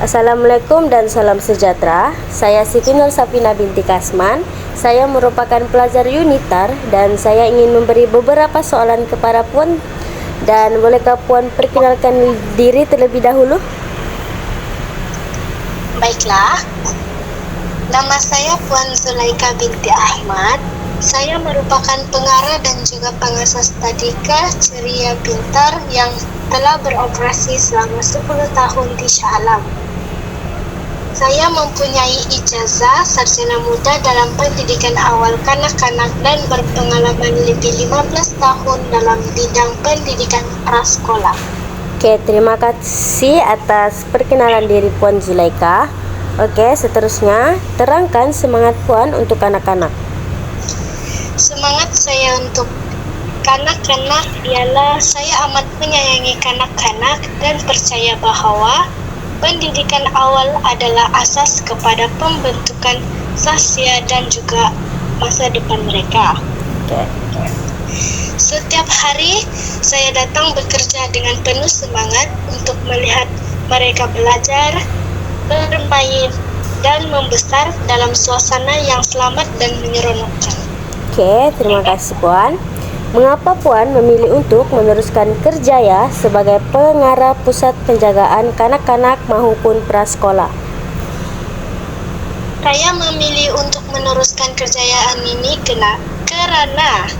Assalamualaikum dan salam sejahtera. Saya Siti Nur Safina binti Kasman. Saya merupakan pelajar Unitar dan saya ingin memberi beberapa soalan kepada Puan. Dan bolehkah Puan perkenalkan diri terlebih dahulu? Baiklah, nama saya Puan Zulaika binti Ahmad. Saya merupakan pengarah dan juga pengasas Tadika Ceria Pintar yang telah beroperasi selama 10 tahun di Shah Alam. Saya mempunyai ijazah sarjana muda dalam pendidikan awal kanak-kanak dan berpengalaman lebih 15 tahun dalam bidang pendidikan prasekolah. Oke, terima kasih atas perkenalan diri Puan Zulaika. Oke, seterusnya terangkan semangat Puan untuk anak-anak. Semangat saya untuk kanak-kanak ialah saya amat menyayangi kanak-kanak dan percaya bahwa pendidikan awal adalah asas kepada pembentukan sasya dan juga masa depan mereka. Oke. Setiap hari saya datang bekerja dengan penuh semangat untuk melihat mereka belajar, bermain, dan membesar dalam suasana yang selamat dan menyeronokkan. Oke, terima kasih Puan. Mengapa Puan memilih untuk meneruskan kerjaya sebagai pengarah pusat penjagaan kanak-kanak maupun prasekolah? Saya memilih untuk meneruskan kerjayaan ini karena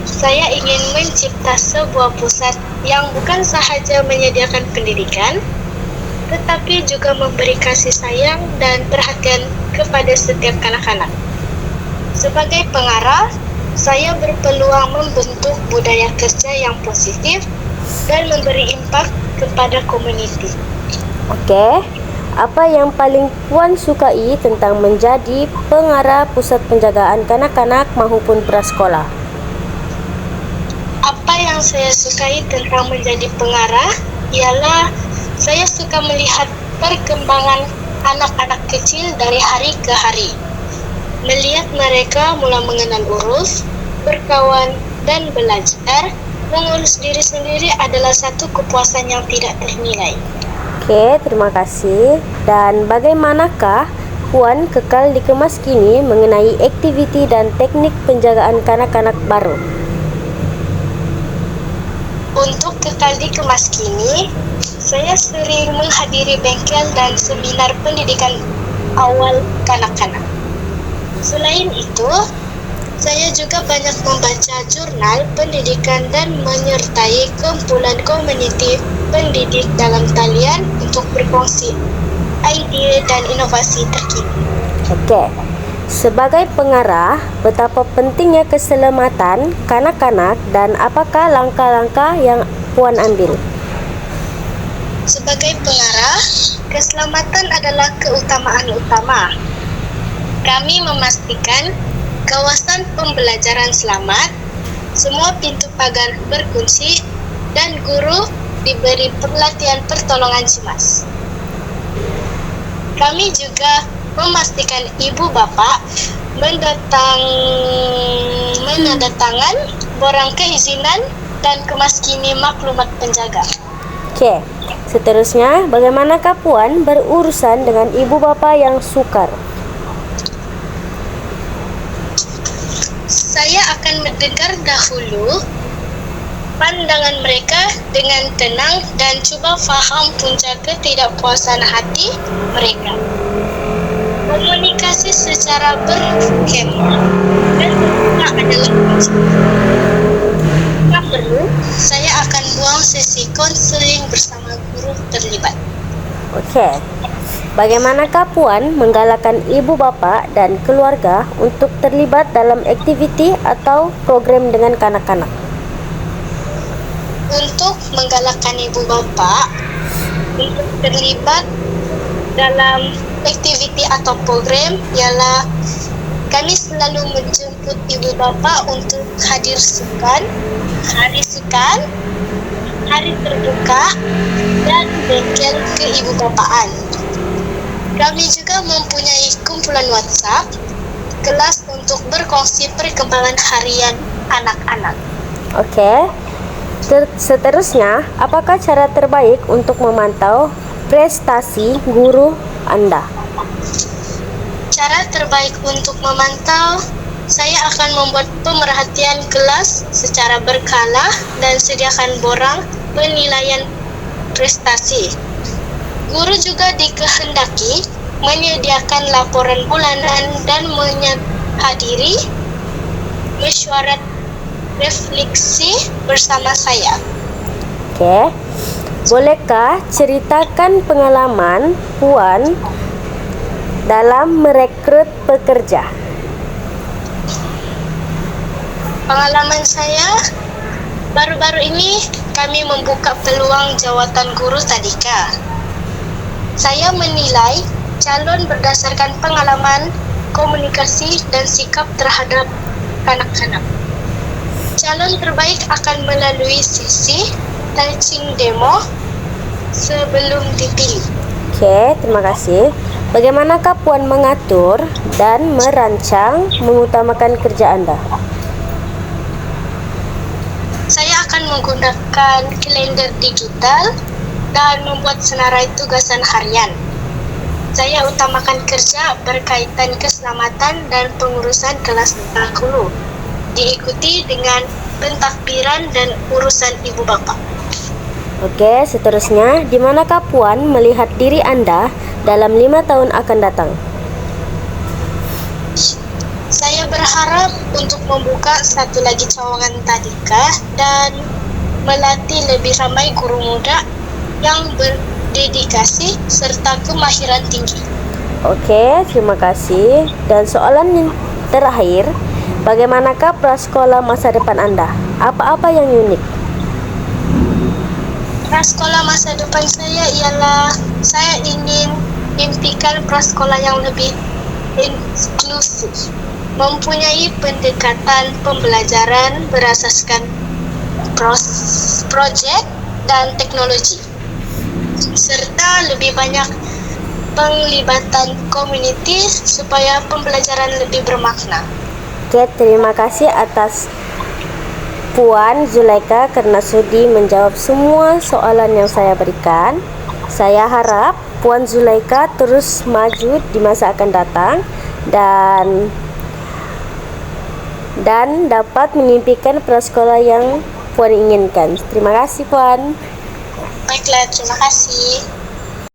saya ingin mencipta sebuah pusat yang bukan sahaja menyediakan pendidikan, tetapi juga memberi kasih sayang dan perhatian kepada setiap kanak-kanak. Sebagai pengarah, saya berpeluang membentuk budaya kerja yang positif dan memberi impak kepada komuniti. Oke, apa yang paling Puan sukai tentang menjadi pengarah pusat penjagaan kanak-kanak maupun prasekolah? Apa yang saya sukai tentang menjadi pengarah ialah saya suka melihat perkembangan anak-anak kecil dari hari ke hari. Melihat mereka mulai mengenal urus, berkawan, dan belajar, mengurus diri sendiri adalah satu kepuasan yang tidak ternilai. Oke, terima kasih. Dan bagaimanakah Puan kekal dikemas kini mengenai aktiviti dan teknik penjagaan kanak-kanak baru? Untuk kekal dikemas kini, saya sering menghadiri bengkel dan seminar pendidikan awal kanak-kanak. Selain itu, saya juga banyak membaca jurnal pendidikan dan menyertai kumpulan komuniti pendidik dalam talian untuk berkongsi ide dan inovasi terkini. Oke, sebagai pengarah, betapa pentingnya keselamatan kanak-kanak dan apakah langkah-langkah yang Puan ambil? Sebagai pengarah, keselamatan adalah keutamaan utama. Kami memastikan kawasan pembelajaran selamat, semua pintu pagar berkunci, dan guru diberi pelatihan pertolongan cemas. Kami juga memastikan ibu bapak menandatangan borang keizinan dan kemaskini maklumat penjaga. Oke, seterusnya bagaimanakah Puan berurusan dengan ibu bapak yang sukar? Saya akan mendengar dahulu pandangan mereka dengan tenang dan cuba faham punca ketidakpuasan hati mereka. Komunikasi secara berkemah dan berguna adalah kunci. Jika perlu, saya akan buang sesi konseling bersama guru terlibat. Oke, bagaimanakah Puan menggalakkan ibu bapak dan keluarga untuk terlibat dalam aktiviti atau program dengan kanak-kanak? Untuk menggalakkan ibu bapak untuk terlibat dalam aktiviti atau program ialah kami selalu menjemput ibu bapak untuk hadir hari sukan, hari terbuka, dan bengkel keibubapaan. Kami juga mempunyai kumpulan WhatsApp kelas untuk berkongsi perkembangan harian anak-anak. Oke. Seterusnya, apakah cara terbaik untuk memantau prestasi guru Anda? Cara terbaik untuk memantau, saya akan membuat pemerhatian kelas secara berkala dan sediakan borang penilaian prestasi. Guru juga dikehendaki menyediakan laporan bulanan dan menghadiri mesyuarat refleksi bersama saya. Oke. Bolehkah ceritakan pengalaman Puan dalam merekrut pekerja? Pengalaman saya, baru-baru ini kami membuka peluang jawatan guru tadika. Saya menilai calon berdasarkan pengalaman, komunikasi, dan sikap terhadap anak-anak. Calon terbaik akan melalui sesi touching demo sebelum dipilih. Oke, terima kasih. Bagaimanakah Puan mengatur dan merancang mengutamakan kerja Anda? Saya akan menggunakan kalender digital dan membuat senarai tugasan harian. Saya utamakan kerja berkaitan keselamatan dan pengurusan kelas dahulu, diikuti dengan pentakbiran dan urusan ibu bapa. Oke, seterusnya, di manakah Puan melihat diri Anda dalam 5 tahun akan datang? Saya berharap untuk membuka satu lagi cawangan tadika dan melatih lebih ramai guru muda yang berdedikasi serta kemahiran tinggi. Oke, terima kasih. Dan soalan yang terakhir, bagaimanakah prasekolah masa depan Anda? Apa-apa yang unik? Prasekolah masa depan saya ialah saya ingin impikan prasekolah yang lebih inklusif, mempunyai pendekatan pembelajaran berasaskan projek dan teknologi, serta lebih banyak penglibatan komuniti supaya pembelajaran lebih bermakna. Oke, terima kasih atas Puan Zulaika karena sudi menjawab semua soalan yang saya berikan. Saya harap Puan Zulaika terus maju di masa akan datang dan dapat mengimpikan prasekolah yang Puan inginkan. Terima kasih, Puan. Baiklah, terima kasih.